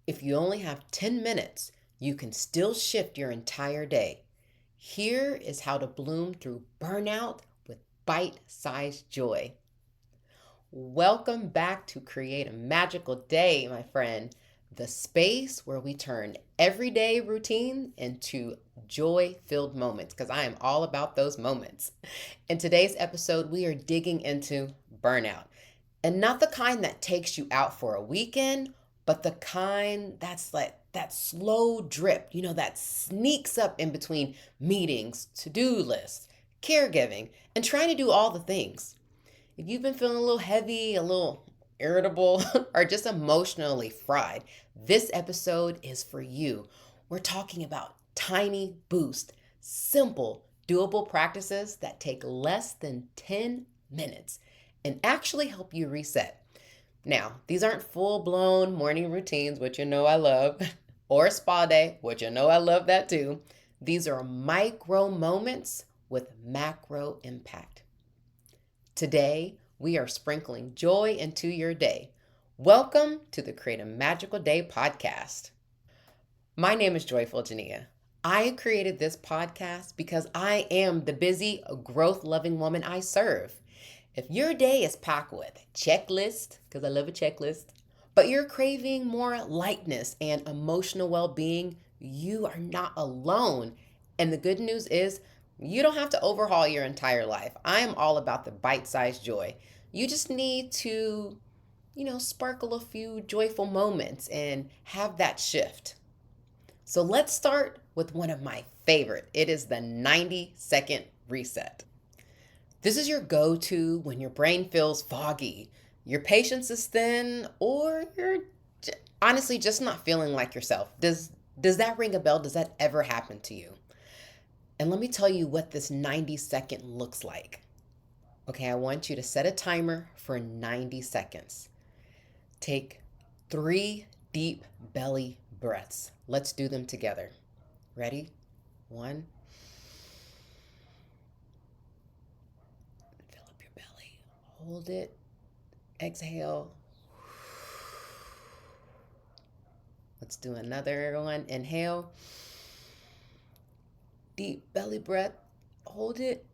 If you only have 10 minutes, you can still shift your entire day. Here is how to bloom through burnout with bite-sized joy. Welcome back to Create a Magical Day, my friend, the space where we turn everyday routine into joy-filled moments, because I am all about those moments. In today's episode, we are digging into burnout, and not the kind that takes you out for a weekend, but the kind that's like that slow drip, that sneaks up in between meetings, to-do lists, caregiving, and trying to do all the things. If you've been feeling a little heavy, a little irritable, or just emotionally fried, this episode is for you. We're talking about tiny boost, simple, doable practices that take less than 10 minutes and actually help you reset. Now, these aren't full-blown morning routines, which I love, or a spa day, which I love that too. These are micro moments with macro impact. Today, we are sprinkling joy into your day. Welcome to the Create a Magical Day podcast. My name is Joyful Jania. I created this podcast because I am the busy, growth-loving woman I serve. If your day is packed with checklist, because I love a checklist, but you're craving more lightness and emotional well-being, you are not alone. And the good news is you don't have to overhaul your entire life. I am all about the bite-sized joy. You just need to, sparkle a few joyful moments and have that shift. So let's start with one of my favorite. It is the 90-second reset. This is your go-to when your brain feels foggy, your patience is thin, or you're honestly just not feeling like yourself. Does that ring a bell? Does that ever happen to you? And let me tell you what this 90-second looks like. Okay, I want you to set a timer for 90 seconds. Take 3 deep belly breaths. Let's do them together. Ready? 1. Fill up your belly. Hold it. Exhale. Let's do another one. Inhale. Deep belly breath. Hold it.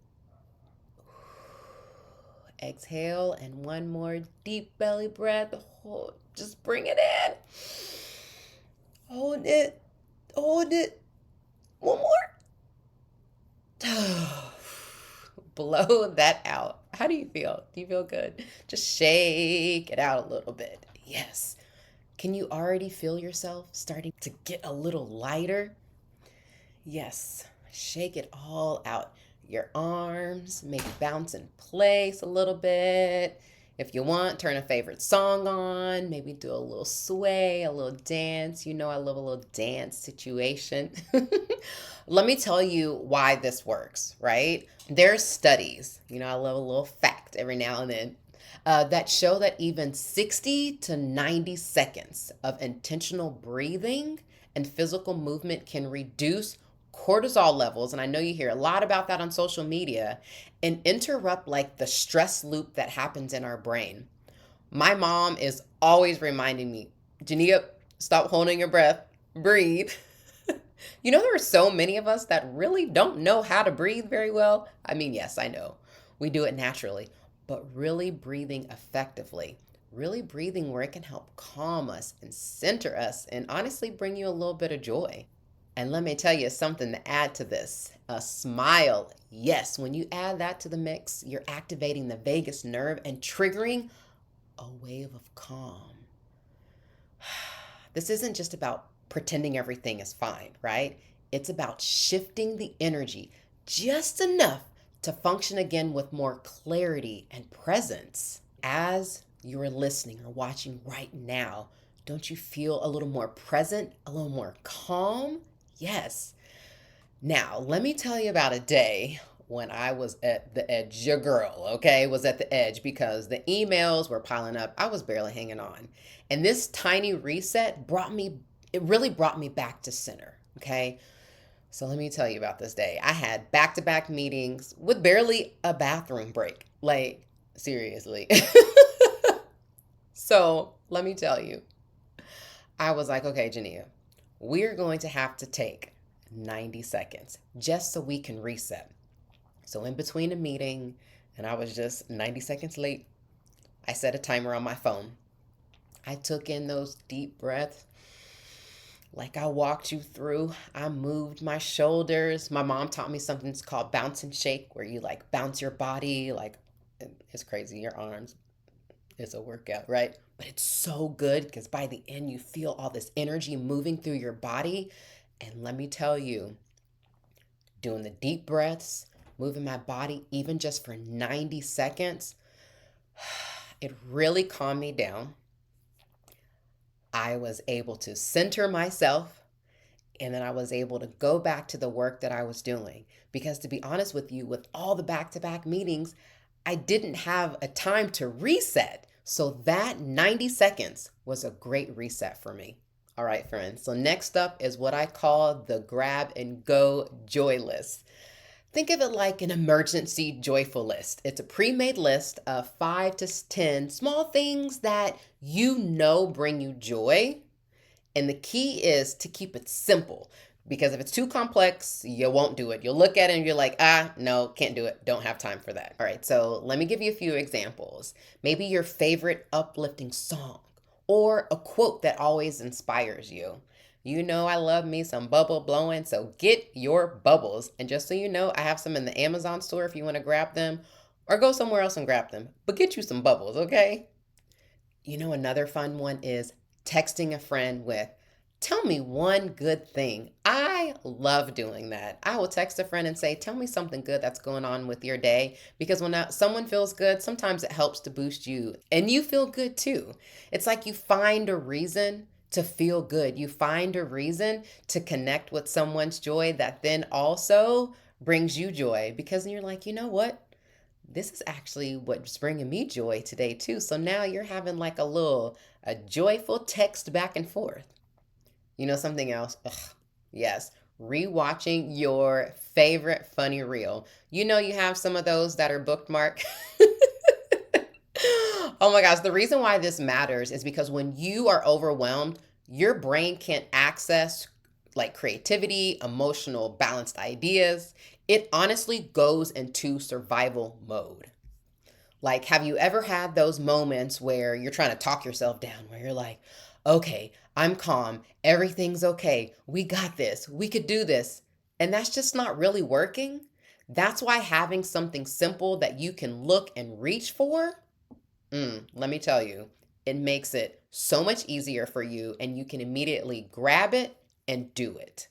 Exhale. And one more deep belly breath. Hold. Just bring it in. Hold it. Hold it. One more. Blow that out. How do you feel? Do you feel good? Just shake it out a little bit. Yes. Can you already feel yourself starting to get a little lighter? Yes. Shake it all out. Your arms maybe bounce in place a little bit. If you want, turn a favorite song on, maybe do a little sway, a little dance. I love a little dance situation. Let me tell you why this works, right? There's studies, I love a little fact every now and then, that show that even 60 to 90 seconds of intentional breathing and physical movement can reduce cortisol levels, and I know you hear a lot about that on social media, and interrupt like the stress loop that happens in our brain. My mom is always reminding me, Jania, stop holding your breath, breathe. There are so many of us that really don't know how to breathe very well. I mean, yes, I know we do it naturally, but really breathing effectively, really breathing where it can help calm us and center us and honestly bring you a little bit of joy. And let me tell you something to add to this. A smile. Yes, when you add that to the mix, you're activating the vagus nerve and triggering a wave of calm. This isn't just about pretending everything is fine, right? It's about shifting the energy just enough to function again with more clarity and presence. As you're listening or watching right now, don't you feel a little more present, a little more calm? Yes. Now, let me tell you about a day when I was at the edge. Your girl, okay, was at the edge because the emails were piling up. I was barely hanging on. And this tiny reset it really brought me back to center, okay? So let me tell you about this day. I had back-to-back meetings with barely a bathroom break. Like, seriously. So let me tell you, I was like, okay, Jania, we're going to have to take 90 seconds just so we can reset. So in between a meeting, and I was just 90 seconds late, I set a timer on my phone. I took in those deep breaths like I walked you through. I moved my shoulders. My mom taught me something called bounce and shake, where you like bounce your body. Like, it's crazy. Your arms, it's a workout, right? But it's so good because by the end, you feel all this energy moving through your body. And let me tell you, doing the deep breaths, moving my body, even just for 90 seconds, it really calmed me down. I was able to center myself, and then I was able to go back to the work that I was doing. Because to be honest with you, with all the back to back meetings, I didn't have a time to reset. So that 90 seconds was a great reset for me. All right, friends. So next up is what I call the grab and go joy list. Think of it like an emergency joyful list. It's a pre-made list of 5 to 10 small things that you know bring you joy. And the key is to keep it simple, because if it's too complex, you won't do it. You'll look at it and you're like, no, can't do it. Don't have time for that. All right, so let me give you a few examples. Maybe your favorite uplifting song or a quote that always inspires you. You know, I love me some bubble blowing, so get your bubbles. And just so you know, I have some in the Amazon store if you want to grab them, or go somewhere else and grab them. But get you some bubbles, okay? You know, another fun one is texting a friend with, tell me one good thing. I love doing that. I will text a friend and say, tell me something good that's going on with your day. Because when someone feels good, sometimes it helps to boost you and you feel good too. It's like you find a reason to feel good. You find a reason to connect with someone's joy that then also brings you joy, because you're like, you know what? This is actually what's bringing me joy today too. So now you're having like a joyful text back and forth. You know something else? Ugh, yes, rewatching your favorite funny reel. You know you have some of those that are bookmarked. Oh my gosh, the reason why this matters is because when you are overwhelmed, your brain can't access like creativity, emotional, balanced ideas. It honestly goes into survival mode. Like, have you ever had those moments where you're trying to talk yourself down, where you're like, okay, I'm calm, everything's okay, we got this, we could do this, and that's just not really working? That's why having something simple that you can look and reach for, let me tell you, it makes it so much easier for you, and you can immediately grab it and do it.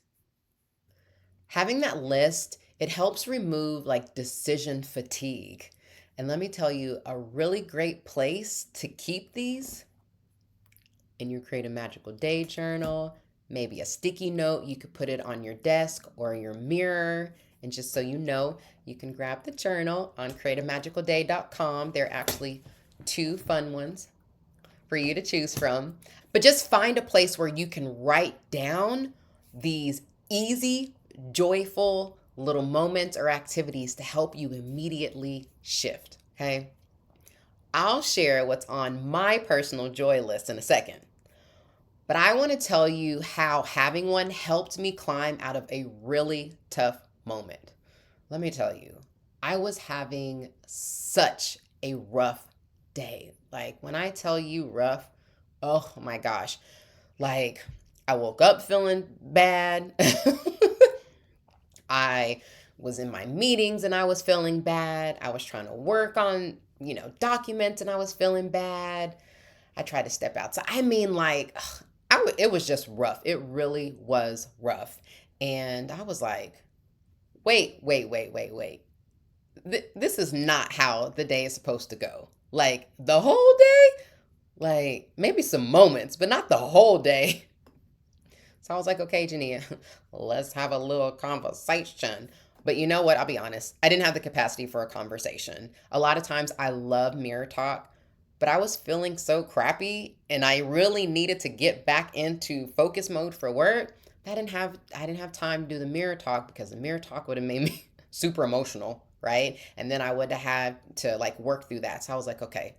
Having that list, it helps remove like decision fatigue. And let me tell you, a really great place to keep these in your Create a Magical Day journal, maybe a sticky note. You could put it on your desk or your mirror. And just so you know, you can grab the journal on CreateAMagicalDay.com. There are actually 2 fun ones for you to choose from. But just find a place where you can write down these easy, joyful little moments or activities to help you immediately shift. Okay. I'll share what's on my personal joy list in a second. But I want to tell you how having one helped me climb out of a really tough moment. Let me tell you, I was having such a rough day. Like, when I tell you rough, oh my gosh. Like, I woke up feeling bad. I was in my meetings and I was feeling bad. I was trying to work on, documents and I was feeling bad. I tried to step outside. I mean, like, it was just rough. It really was rough. And I was like, wait. This is not how the day is supposed to go. Like, the whole day? Like, maybe some moments, but not the whole day. So I was like, okay, Jania, let's have a little conversation. But you know what? I'll be honest. I didn't have the capacity for a conversation. A lot of times I love mirror talk, but I was feeling so crappy and I really needed to get back into focus mode for work. I didn't have time to do the mirror talk, because the mirror talk would have made me super emotional, right? And then I would have had to like work through that. So I was like, okay,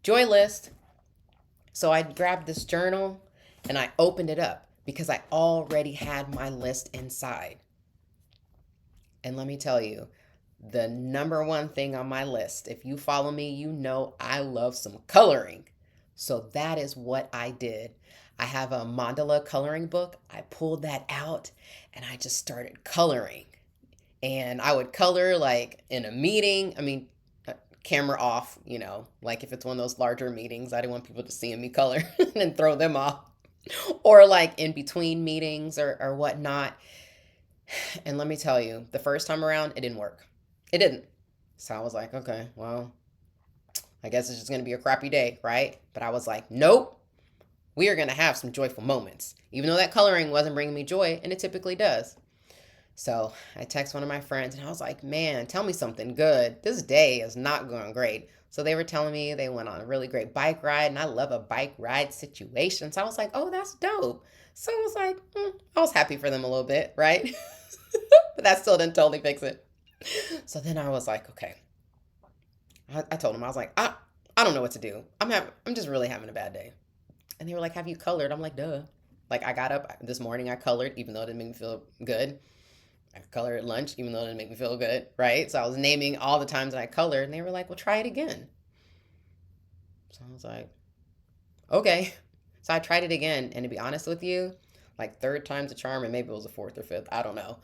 joy list. So I grabbed this journal And I opened it up because I already had my list inside. And let me tell you, the number one thing on my list, if you follow me, you know I love some coloring. So that is what I did. I have a mandala coloring book. I pulled that out and I just started coloring. And I would color like in a meeting. I mean, camera off, like if it's one of those larger meetings, I didn't want people to see me color and throw them off. Or like in between meetings or whatnot. And let me tell you, the first time around, it didn't work. It didn't. So I was like, okay, well, I guess it's just going to be a crappy day, right? But I was like, nope, we are going to have some joyful moments. Even though that coloring wasn't bringing me joy, and it typically does. So I text one of my friends and I was like, man, tell me something good. This day is not going great. So they were telling me they went on a really great bike ride, and I love a bike ride situation. So I was like, oh, that's dope. So I was like, I was happy for them a little bit, right? But that still didn't totally fix it. So then I was like, okay. I told them, I was like, I don't know what to do. I'm just really having a bad day. And they were like, have you colored? I'm like, duh. Like I got up this morning, I colored, even though it didn't make me feel good. I colored at lunch, even though it didn't make me feel good, right? So I was naming all the times that I colored, and they were like, well, try it again. So I was like, okay. So I tried it again, and to be honest with you, like third time's a charm, and maybe it was a fourth or fifth, I don't know.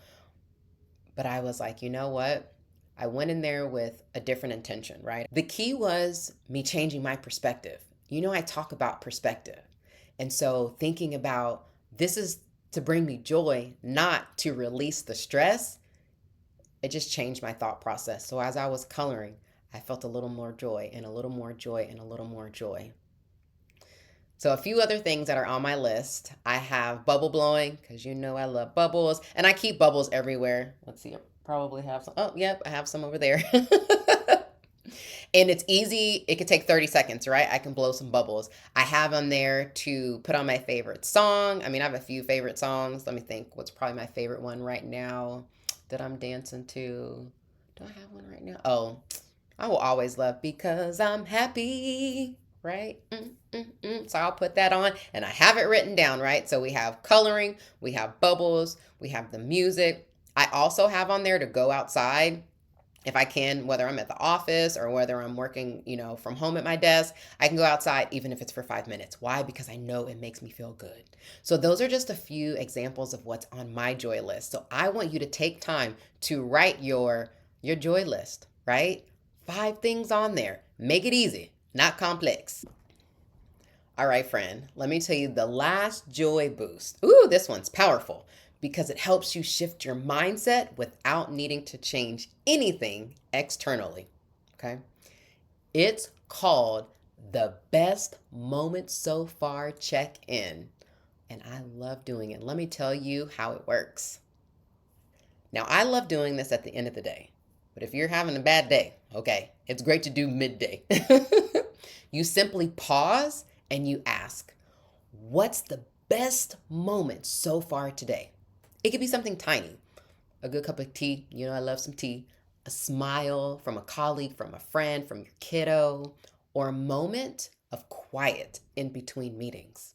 But I was like, you know what? I went in there with a different intention, right? The key was me changing my perspective. I talk about perspective. And so thinking about this is to bring me joy, not to release the stress, it just changed my thought process. So as I was coloring, I felt a little more joy and a little more joy and a little more joy. So a few other things that are on my list. I have bubble blowing because I love bubbles, and I keep bubbles everywhere. Let's see, I probably have some. Oh, yep, I have some over there. And it's easy. It could take 30 seconds, right? I can blow some bubbles. I have on there to put on my favorite song. I mean, I have a few favorite songs. Let me think. What's probably my favorite one right now that I'm dancing to? Do I have one right now? Oh, I will always love Because I'm Happy, right? So I'll put that on, and I have it written down, right? So we have coloring, we have bubbles, we have the music. I also have on there to go outside if I can, whether I'm at the office or whether I'm working, from home at my desk. I can go outside even if it's for 5 minutes. Why? Because I know it makes me feel good. So those are just a few examples of what's on my joy list. So I want you to take time to write your joy list, right? 5 things on there. Make it easy, not complex. All right, friend, let me tell you the last joy boost. Ooh, this one's powerful because it helps you shift your mindset without needing to change anything externally. Okay? It's called the best moment so far check-in. And I love doing it. Let me tell you how it works. Now, I love doing this at the end of the day. But if you're having a bad day, okay, it's great to do midday. You simply pause and you ask, what's the best moment so far today? It could be something tiny, a good cup of tea. I love some tea, a smile from a colleague, from a friend, from your kiddo, or a moment of quiet in between meetings.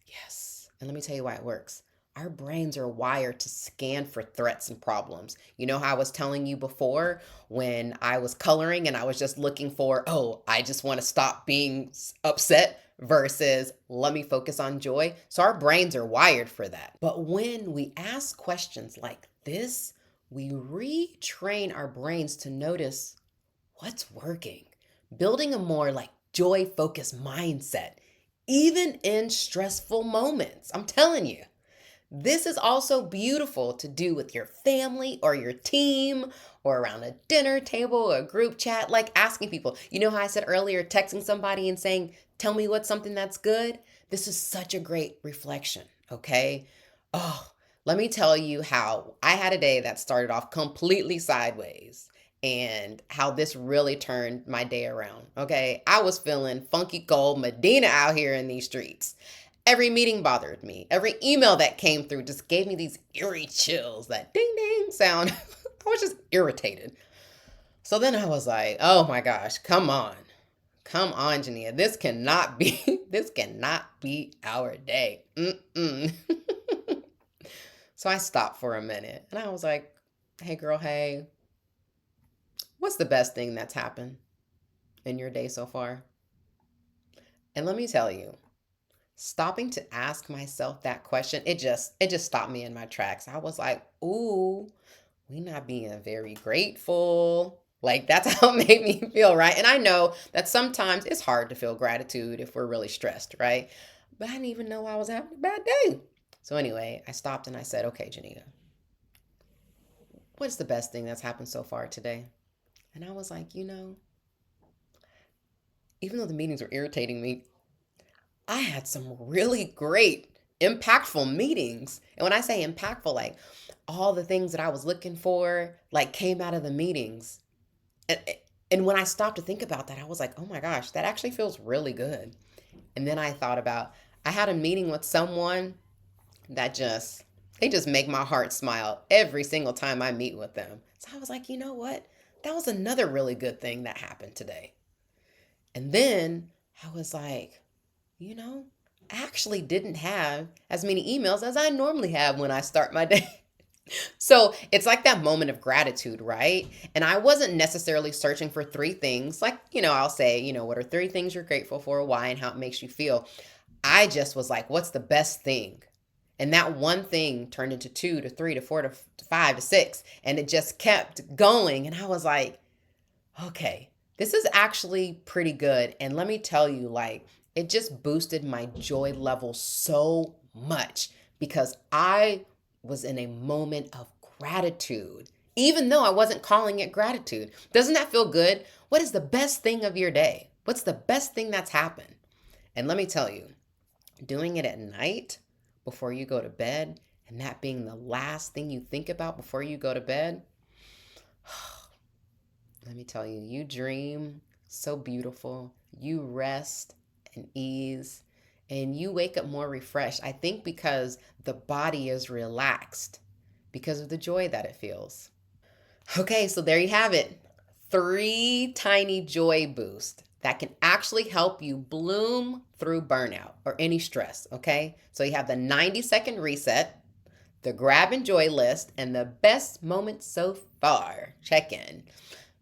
Yes. And let me tell you why it works. Our brains are wired to scan for threats and problems. You know how I was telling you before when I was coloring and I was just looking for, oh, I just want to stop being upset versus let me focus on joy. So our brains are wired for that. But when we ask questions like this, we retrain our brains to notice what's working, building a more like joy focused mindset, even in stressful moments. I'm telling you. This is also beautiful to do with your family or your team or around a dinner table or a group chat, like asking people. You know how I said earlier, texting somebody and saying, tell me what's something that's good? This is such a great reflection, okay? Oh, let me tell you how I had a day that started off completely sideways and how this really turned my day around, okay? I was feeling funky cold Medina out here in these streets. Every meeting bothered me. Every email that came through just gave me these eerie chills, that ding ding sound. I was just irritated. So then I was like, oh my gosh, come on. Come on, Jania. This cannot be this cannot be our day. Mm-mm. So I stopped for a minute and I was like, hey girl, hey, what's the best thing that's happened in your day so far? And let me tell you, stopping to ask myself that question, it just stopped me in my tracks. I was like, ooh, we not being very grateful. Like that's how it made me feel, right? And I know that sometimes it's hard to feel gratitude if we're really stressed, right? But I didn't even know I was having a bad day. So anyway, I stopped and I said, okay, Janita, what's the best thing that's happened so far today? And I was like, even though the meetings were irritating me, I had some really great, impactful meetings. And when I say impactful, like all the things that I was looking for, like came out of the meetings. And, and when I stopped to think about that, I was like, oh my gosh, that actually feels really good. And then I thought about, I had a meeting with someone that they just make my heart smile every single time I meet with them. So I was like, you know what? That was another really good thing that happened today. And then I was like, I actually didn't have as many emails as I normally have when I start my day. So it's like that moment of gratitude, right? And I wasn't necessarily searching for three things. Like, I'll say, what are three things you're grateful for, why, and how it makes you feel. I just was like, what's the best thing? And that one thing turned into two to three to four to five to six. And it just kept going. And I was like, okay, this is actually pretty good. And let me tell you, like, it just boosted my joy level so much because I was in a moment of gratitude, even though I wasn't calling it gratitude. Doesn't that feel good? What is the best thing of your day? What's the best thing that's happened? And let me tell you, doing it at night before you go to bed, and that being the last thing you think about before you go to bed, let me tell you, you dream so beautiful, you rest and ease, and you wake up more refreshed. I think because the body is relaxed because of the joy that it feels. Okay, so there you have it. Three tiny joy boosts that can actually help you bloom through burnout or any stress. Okay, so you have the 90-second reset, the grab and joy list, and the best moment so far. Check in.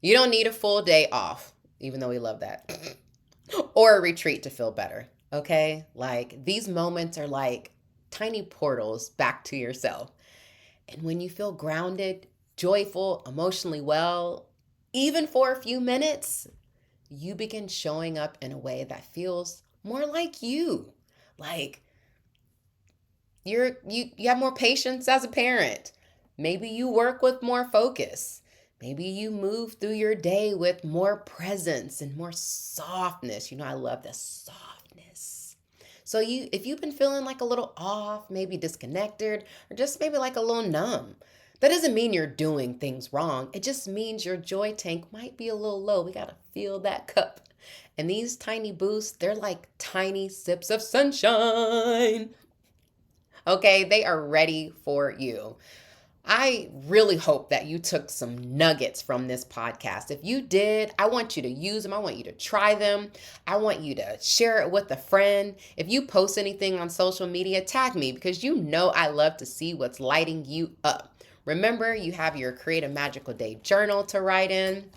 You don't need a full day off, even though we love that, or a retreat to feel better. Okay, like these moments are like tiny portals back to yourself. And when you feel grounded, joyful, emotionally well, even for a few minutes, you begin showing up in a way that feels more like you. Like you have more patience as a parent. Maybe you work with more focus. Maybe you move through your day with more presence and more softness. I love the softness. So if you've been feeling like a little off, maybe disconnected, or just maybe like a little numb, that doesn't mean you're doing things wrong. It just means your joy tank might be a little low. We got to fill that cup. And these tiny boosts, they're like tiny sips of sunshine. Okay, they are ready for you. I really hope that you took some nuggets from this podcast. If you did, I want you to use them. I want you to try them. I want you to share it with a friend. If you post anything on social media, tag me because I love to see what's lighting you up. Remember, you have your Create a Magical Day journal to write in.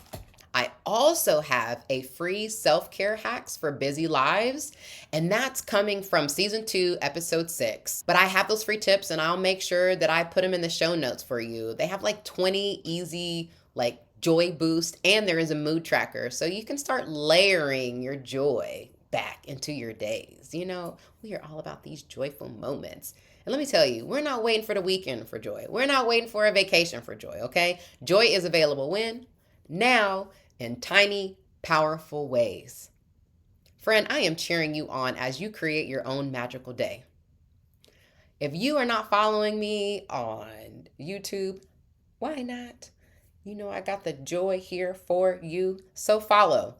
I also have a free self-care hacks for busy lives, and that's coming from season 2, episode 6. But I have those free tips and I'll make sure that I put them in the show notes for you. They have like 20 easy, like joy boost, and there is a mood tracker. So you can start layering your joy back into your days. We are all about these joyful moments. And let me tell you, we're not waiting for the weekend for joy. We're not waiting for a vacation for joy, okay? Joy is available when? Now, in tiny, powerful ways. Friend, I am cheering you on as you create your own magical day. If you are not following me on YouTube, why not? I got the joy here for you. So follow.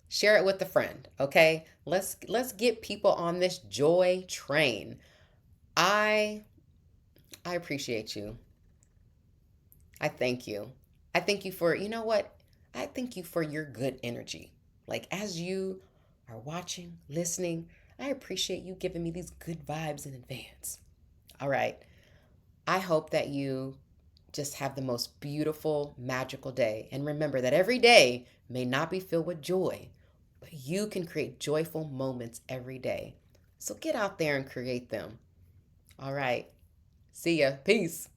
Share it with a friend, okay? Let's get people on this joy train. I appreciate you. I thank you. I thank you for, I thank you for your good energy. Like as you are watching, listening, I appreciate you giving me these good vibes in advance. All right. I hope that you just have the most beautiful, magical day. And remember that every day may not be filled with joy, but you can create joyful moments every day. So get out there and create them. All right. See ya. Peace.